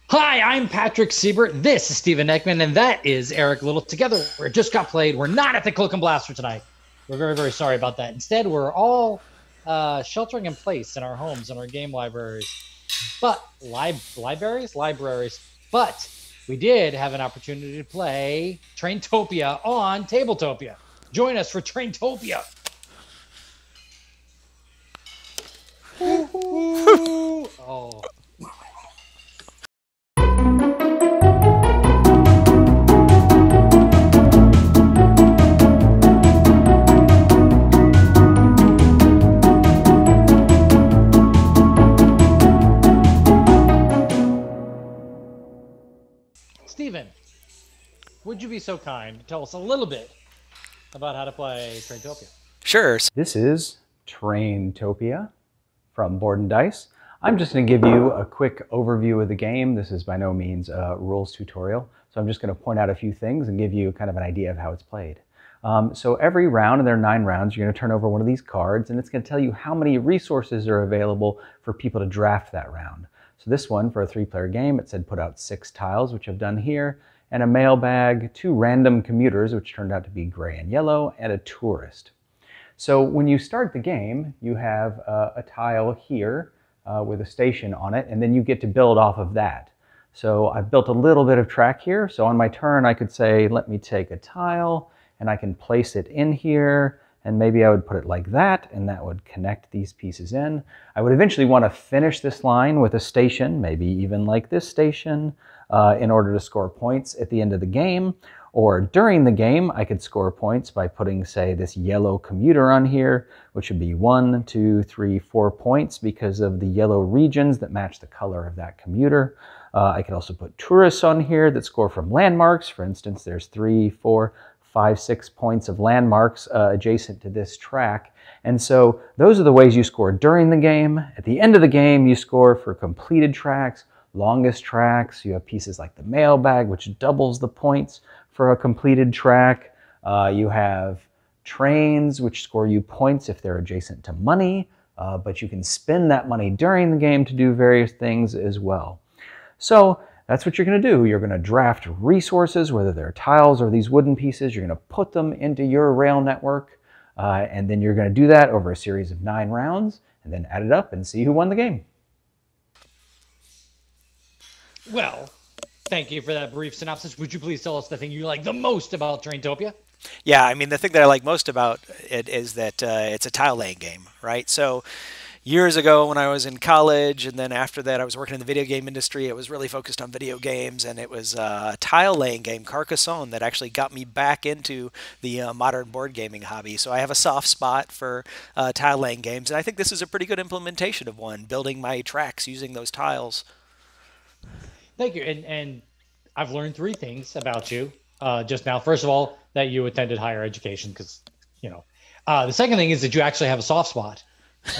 Hi, I'm Patrick Siebert. This is Stephen Eckman, and that is Eric Little. Together, we just got played. We're not at the Cloak and Blaster tonight. We're very, very sorry about that. Instead, we're all sheltering in place in our homes and our game libraries. But libraries. But we did have an opportunity to play Traintopia on Tabletopia. Join us for Traintopia. Oh. Stephen, would you be so kind to tell us a little bit about how to play Traintopia? Sure. This is Traintopia from Board and Dice. I'm just going to give you a quick overview of the game. This is by no means a rules tutorial, so I'm just going to point out a few things and give you kind of an idea of how it's played. So every round, and there are 9 rounds, you're going to turn over one of these cards, and it's going to tell you how many resources are available for people to draft that round. So this one, for a 3-player game, it said put out 6 tiles, which I've done here, and a mailbag, 2 random commuters, which turned out to be gray and yellow, and a tourist. So when you start the game, you have a tile here with a station on it, and then you get to build off of that. So I've built a little bit of track here. So on my turn, I could say, let me take a tile, and I can place it in here, and maybe I would put it like that, and that would connect these pieces in. I would eventually want to finish this line with a station, maybe even like this station, in order to score points at the end of the game. Or during the game, I could score points by putting, say, this yellow commuter on here, which would be 1, 2, 3, 4 points because of the yellow regions that match the color of that commuter. I could also put tourists on here that score from landmarks. For instance, there's 3, 4, 5, 6 points of landmarks adjacent to this track. And so those are the ways you score during the game. At the end of the game, you score for completed tracks, longest tracks. You have pieces like the mailbag, which doubles the points for a completed track. You have trains, which score you points if they're adjacent to money, but you can spend that money during the game to do various things as well. So that's what you're going to do. You're going to draft resources, whether they're tiles or these wooden pieces. You're going to put them into your rail network, and then you're going to do that over a series of 9 rounds, and then add it up and see who won the game. Well, thank you for that brief synopsis. Would you please tell us the thing you like the most about Traintopia? Yeah, I mean, the thing that I like most about it is that it's a tile laying game, right? So years ago when I was in college, and then after that I was working in the video game industry, it was really focused on video games, and it was a tile laying game, Carcassonne, that actually got me back into the modern board gaming hobby. So I have a soft spot for tile laying games, and I think this is a pretty good implementation of one, building my tracks using those tiles. Thank you. And I've learned 3 things about you just now. First of all, that you attended higher education because, you know. The second thing is that you actually have a soft spot.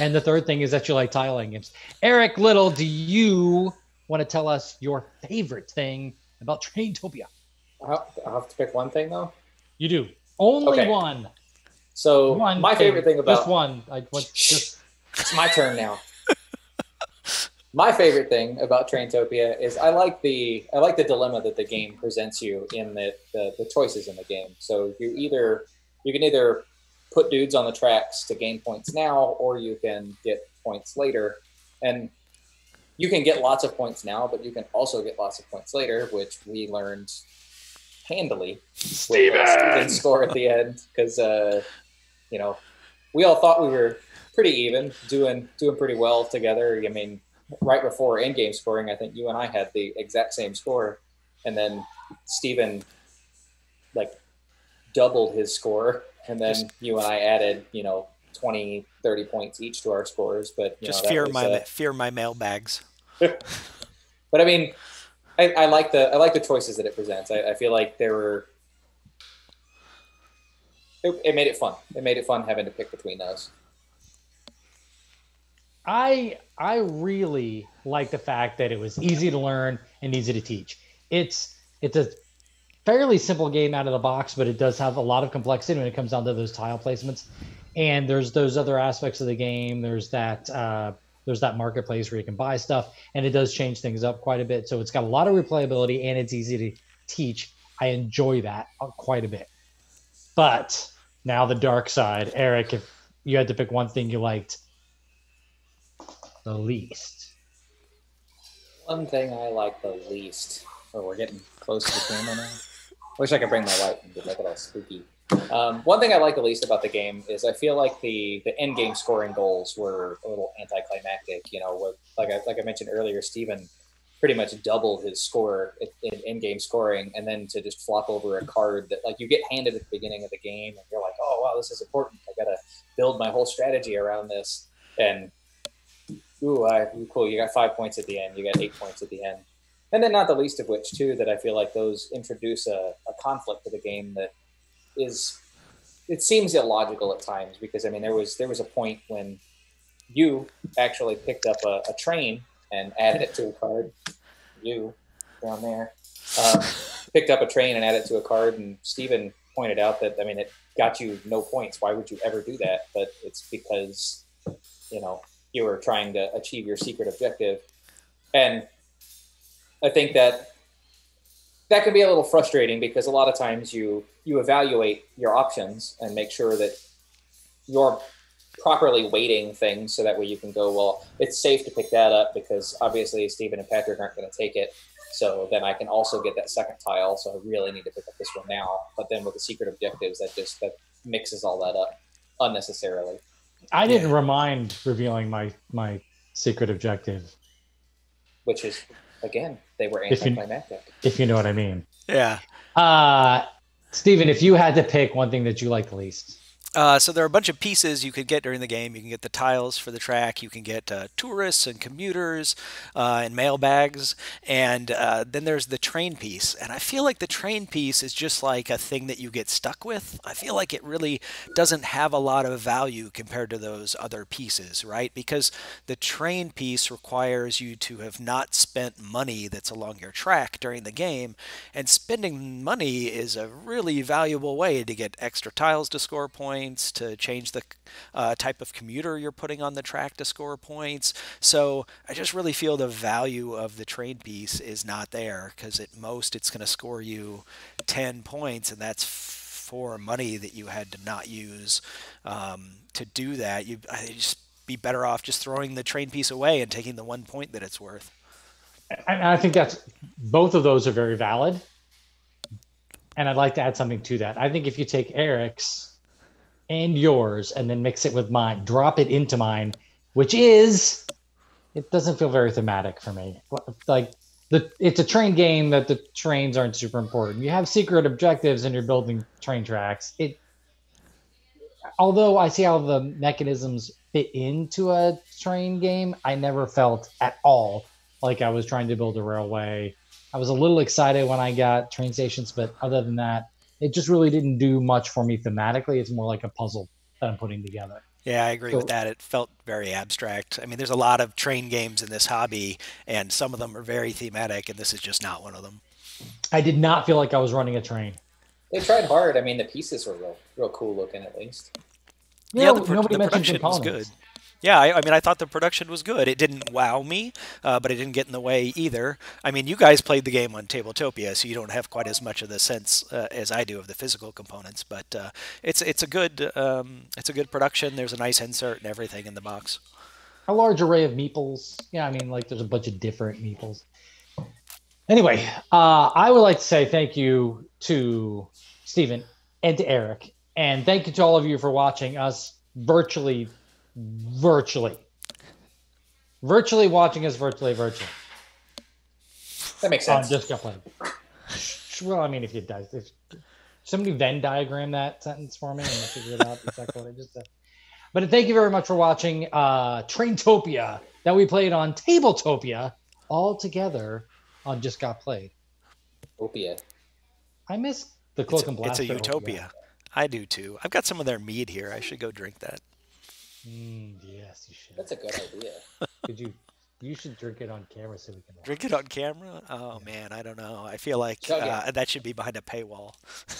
And the third thing is that you like tiling games. Eric Little, do you want to tell us your favorite thing about Traintopia? I'll have to pick one thing, though? You do. Only Okay. one. So One my favorite thing about... Just one. It's my turn now. My favorite thing about Traintopia is I like the dilemma that the game presents you in the choices in the game. So you can either put dudes on the tracks to gain points now, or you can get points later. And you can get lots of points now, but you can also get lots of points later, which we learned handily with Steven's score at the end, because you know, we all thought we were pretty even, doing pretty well together. I mean, right before in-game scoring, I think you and I had the exact same score, and then Steven like doubled his score, and then you and I added, 20, 30 points each to our scores. But Just fear my mailbags. But I mean, I like the choices that it presents. I feel like it made it fun. It made it fun having to pick between those. I really like the fact that it was easy to learn and easy to teach. It's a fairly simple game out of the box, but it does have a lot of complexity when it comes down to those tile placements. And there's those other aspects of the game. There's that there's that marketplace where you can buy stuff, and it does change things up quite a bit. So it's got a lot of replayability, and it's easy to teach. I enjoy that quite a bit. But now the dark side. Eric, if you had to pick one thing you liked the least. One thing I like the least. Oh, we're getting close to the camera now. Wish I could bring my light and make it all spooky. One thing I like the least about the game is I feel like the end game scoring goals were a little anticlimactic. You know, like I mentioned earlier, Steven pretty much doubled his score in in-game scoring, and then to just flop over a card that like you get handed at the beginning of the game, and you're like, oh wow, this is important. I gotta build my whole strategy around this. And cool, you got 5 points at the end, you got 8 points at the end. And then not the least of which, too, that I feel like those introduce a conflict to the game that it seems illogical at times, because, I mean, there was a point when you actually picked up a train and added it to a card. You, down there, picked up a train and added it to a card, and Steven pointed out that, I mean, it got you no points. Why would you ever do that? But it's because, you know, you were trying to achieve your secret objective. And I think that can be a little frustrating, because a lot of times you evaluate your options and make sure that you're properly weighting things, so that way you can go, well, it's safe to pick that up because obviously Steven and Patrick aren't going to take it. So then I can also get that second tile. So I really need to pick up this one now. But then with the secret objectives, that mixes all that up unnecessarily. I didn't mind revealing my secret objective. Which is, again, they were anticlimactic. If you know what I mean. Yeah. Steven, if you had to pick one thing that you like the least. So there are a bunch of pieces you could get during the game. You can get the tiles for the track. You can get tourists and commuters and mailbags. And then there's the train piece. And I feel like the train piece is just like a thing that you get stuck with. I feel like it really doesn't have a lot of value compared to those other pieces, right? Because the train piece requires you to have not spent money that's along your track during the game. And spending money is a really valuable way to get extra tiles to score points, to change the type of commuter you're putting on the track to score points. So I just really feel the value of the train piece is not there, because at most it's going to score you 10 points, and that's for money that you had to not use to do that. I'd just be better off just throwing the train piece away and taking the 1 point that it's worth. And I think both of those are very valid. And I'd like to add something to that. I think if you take Eric's and yours and then mix it with mine, drop it into mine, which is, it doesn't feel very thematic for me. Like it's a train game that the trains aren't super important. You have secret objectives and you're building train tracks. Although I see how the mechanisms fit into a train game, I never felt at all like I was trying to build a railway. I was a little excited when I got train stations, but other than that, it just really didn't do much for me thematically. It's more like a puzzle that I'm putting together. Yeah, I agree with that. It felt very abstract. I mean, there's a lot of train games in this hobby, and some of them are very thematic, and this is just not one of them. I did not feel like I was running a train. They tried hard. I mean, the pieces were real cool looking, at least. Yeah, the production was good. Yeah, I mean, I thought the production was good. It didn't wow me, but it didn't get in the way either. I mean, you guys played the game on Tabletopia, so you don't have quite as much of the sense as I do of the physical components. But it's a good production. There's a nice insert and everything in the box. A large array of meeples. Yeah, I mean, like there's a bunch of different meeples. Anyway, I would like to say thank you to Steven and to Eric, and thank you to all of you for watching us virtually watching us virtually. That makes sense. Just got played. Well, I mean, if somebody Venn diagram that sentence for me and figure it out exactly what I just said. But thank you very much for watching Traintopia that we played on Tabletopia all together on Just Got Played. Utopia. I miss the Cloak and Blast. It's a utopia. I do too. I've got some of their mead here. I should go drink that. Yes, you should. That's a good idea. You should drink it on camera so we can drink it on camera. Oh yeah. Man, I don't know. I feel like that should be behind a paywall.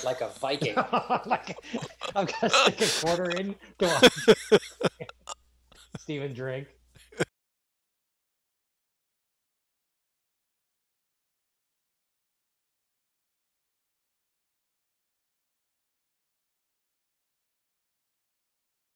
Like a Viking. I'm gonna stick a quarter in. Go on, Steven, drink.